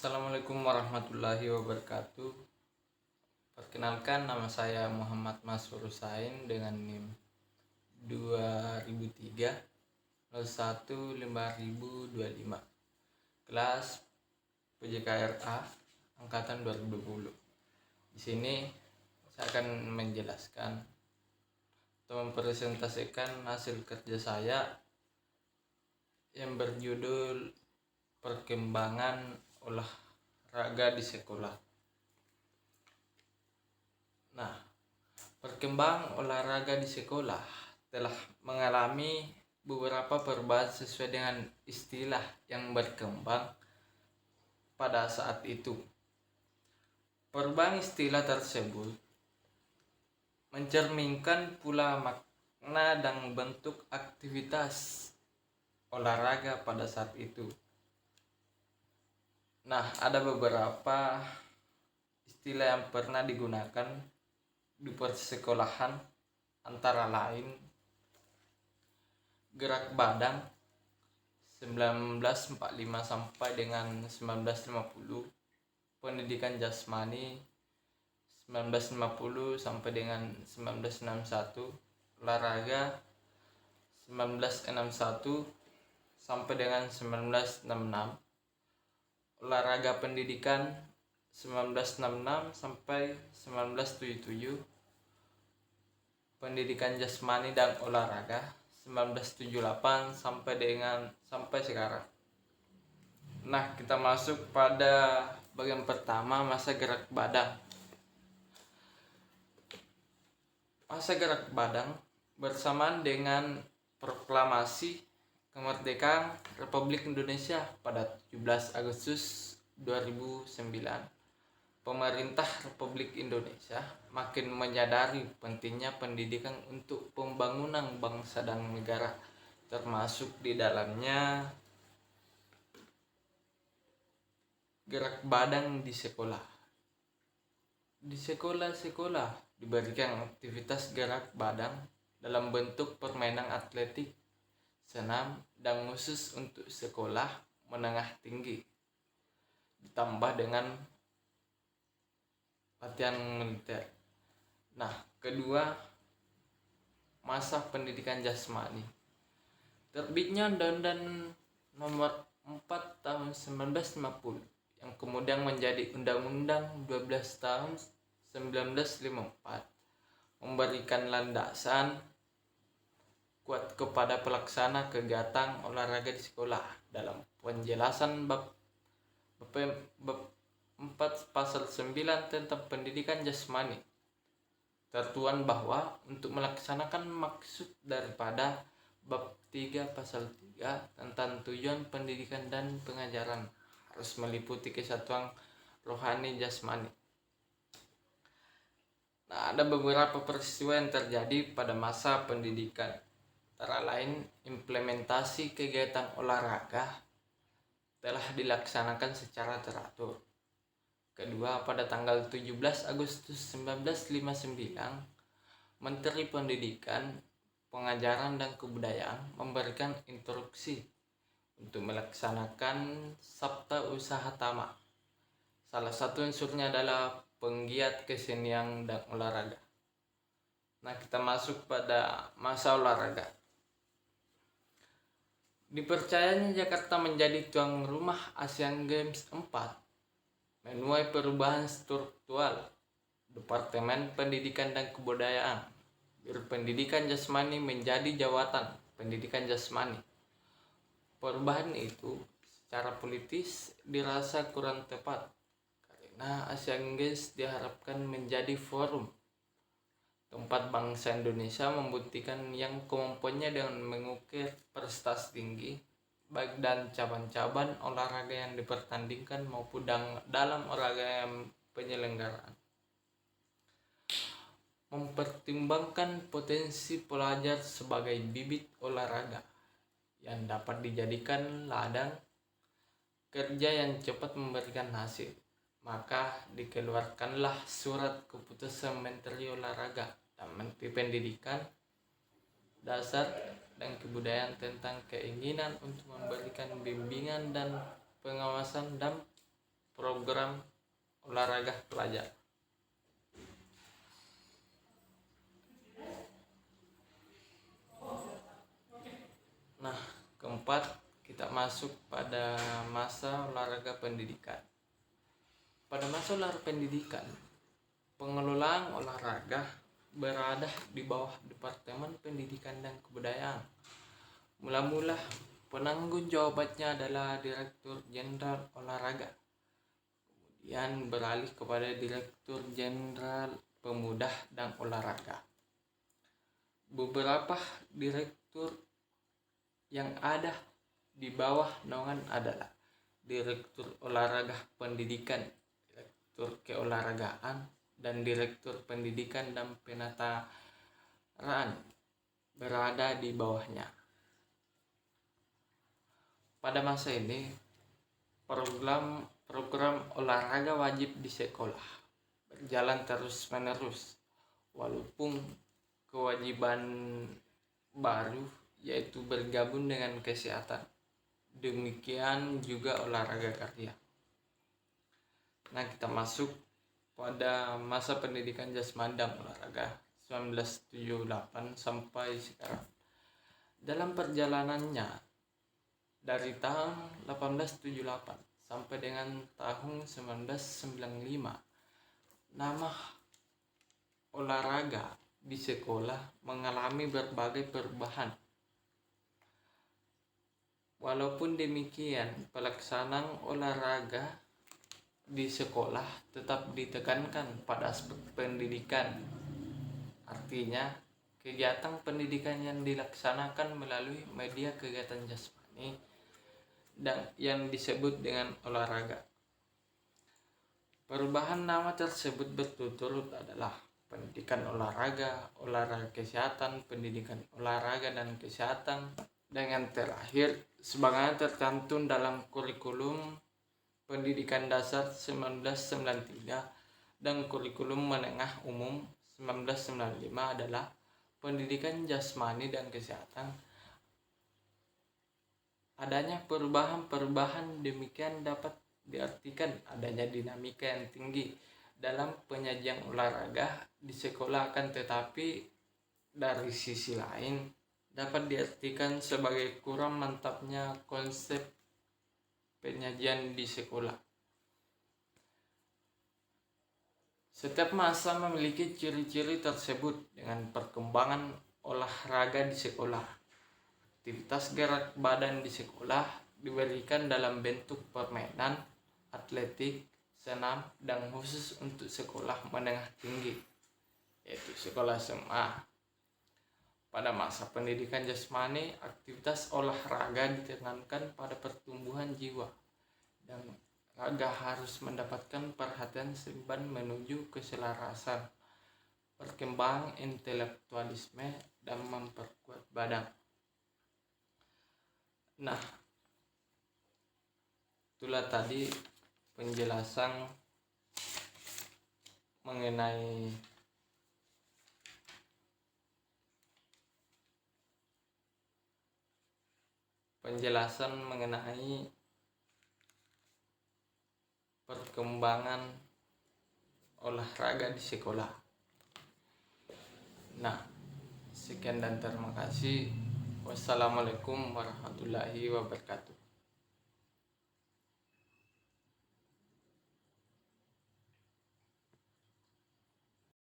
Assalamualaikum warahmatullahi wabarakatuh. Perkenalkan, nama saya Muhammad Masrur Husain dengan NIM 2003 01 5025, kelas PJKRA angkatan 2020. Di sini saya akan menjelaskan atau mempresentasikan hasil kerja saya yang berjudul Perkembangan Olahraga di Sekolah. Nah, perkembangan olahraga di sekolah telah mengalami beberapa perubahan sesuai dengan istilah yang berkembang pada saat itu. Perubahan istilah tersebut mencerminkan pula makna dan bentuk aktivitas olahraga pada saat itu. Nah, ada beberapa istilah yang pernah digunakan di persekolahan, antara lain gerak badan 1945 sampai dengan 1950, pendidikan jasmani 1950 sampai dengan 1961, olahraga 1961 sampai dengan 1966, olahraga pendidikan 1966 sampai 1977, pendidikan jasmani dan olahraga 1978 sampai sekarang. Nah, kita masuk pada bagian pertama, masa gerak badan. Masa gerak badan bersamaan dengan proklamasi kemerdekaan Republik Indonesia pada 17 Agustus 2009. Pemerintah Republik Indonesia makin menyadari pentingnya pendidikan untuk pembangunan bangsa dan negara, termasuk di dalamnya gerak badan di sekolah. Di sekolah-sekolah diberikan aktivitas gerak badan dalam bentuk permainan atletik, senam, dan khusus untuk sekolah menengah tinggi, ditambah dengan latihan militer. Nah, kedua, masa pendidikan jasmani. Terbitnya Undang-Undang Nomor 4 Tahun 1950 yang kemudian menjadi Undang-Undang 12 Tahun 1954 memberikan landasan kuat kepada pelaksana kegiatan olahraga di sekolah. Dalam penjelasan bab 4 pasal 9 tentang pendidikan jasmani, tertuang bahwa untuk melaksanakan maksud daripada bab 3 pasal 3 tentang tujuan pendidikan dan pengajaran harus meliputi kesatuan rohani jasmani. Nah, ada beberapa peristiwa yang terjadi pada masa pendidikan, antara lain implementasi kegiatan olahraga telah dilaksanakan secara teratur. Kedua, pada tanggal 17 Agustus 1959, Menteri Pendidikan, Pengajaran dan Kebudayaan memberikan instruksi untuk melaksanakan Sabta Usaha Tama. Salah satu unsurnya adalah penggiat kesenian dan olahraga. Nah, kita masuk pada masa olahraga. Dipercayanya Jakarta menjadi tuan rumah Asian Games 4 menuai perubahan struktural. Departemen Pendidikan dan Kebudayaan, Biro Pendidikan Jasmani menjadi Jawatan Pendidikan Jasmani. Perubahan itu secara politis dirasa kurang tepat karena Asian Games diharapkan menjadi forum tempat bangsa Indonesia membuktikan yang kemampuannya dengan mengukir prestasi tinggi baik dan cabang-cabang olahraga yang dipertandingkan maupun dalam olahraga yang penyelenggaraan. Mempertimbangkan potensi pelajar sebagai bibit olahraga yang dapat dijadikan ladang kerja yang cepat memberikan hasil, maka dikeluarkanlah surat keputusan Menteri Olahraga dan Menteri Pendidikan Dasar dan Kebudayaan tentang keinginan untuk memberikan bimbingan dan pengawasan dan program olahraga pelajar. Nah, keempat, kita masuk pada masa olahraga pendidikan. Pada masa olahraga pendidikan, pengelolaan olahraga berada di bawah Departemen Pendidikan dan Kebudayaan. Mula-mula penanggung jawabnya adalah Direktur Jenderal Olahraga. Kemudian beralih kepada Direktur Jenderal Pemuda dan Olahraga. Beberapa direktur yang ada di bawah naungan adalah Direktur Olahraga Pendidikan, Direktur Keolahragaan, dan Direktur Pendidikan dan Penataraan berada di bawahnya. Pada masa ini, program olahraga wajib di sekolah berjalan terus-menerus, walaupun kewajiban baru yaitu bergabung dengan kesehatan. Demikian juga olahraga karya. Nah, kita masuk pada masa pendidikan jasmani dan olahraga 1978 sampai sekarang. Dalam perjalanannya dari tahun 1878 sampai dengan tahun 1995, nama olahraga di sekolah mengalami berbagai perubahan. Walaupun demikian, pelaksanaan olahraga di sekolah tetap ditekankan pada aspek pendidikan. Artinya, kegiatan pendidikan yang dilaksanakan melalui media kegiatan jasmani dan yang disebut dengan olahraga. Perubahan nama tersebut berturut-turut adalah pendidikan olahraga, olahraga kesehatan, pendidikan olahraga dan kesehatan, dan yang terakhir sebagaimana tercantum dalam kurikulum pendidikan dasar 1993 dan kurikulum menengah umum 1995 adalah pendidikan jasmani dan kesehatan. Adanya perubahan demikian dapat diartikan adanya dinamika yang tinggi dalam penyajian olahraga di sekolah, akan tetapi dari sisi lain dapat diartikan sebagai kurang mantapnya konsep penyajian di sekolah. Setiap masa memiliki ciri-ciri tersebut dengan perkembangan olahraga di sekolah. Aktivitas gerak badan di sekolah diberikan dalam bentuk permainan, atletik, senam, dan khusus untuk sekolah menengah tinggi, yaitu sekolah SMA. Pada masa pendidikan jasmani, aktivitas olahraga ditekankan pada pertumbuhan jiwa dan raga harus mendapatkan perhatian seimbang menuju keselarasan, perkembangan intelektualisme, dan memperkuat badan. Nah, itulah tadi penjelasan mengenai perkembangan olahraga di sekolah. Nah, sekian dan terima kasih. Wassalamualaikum warahmatullahi wabarakatuh.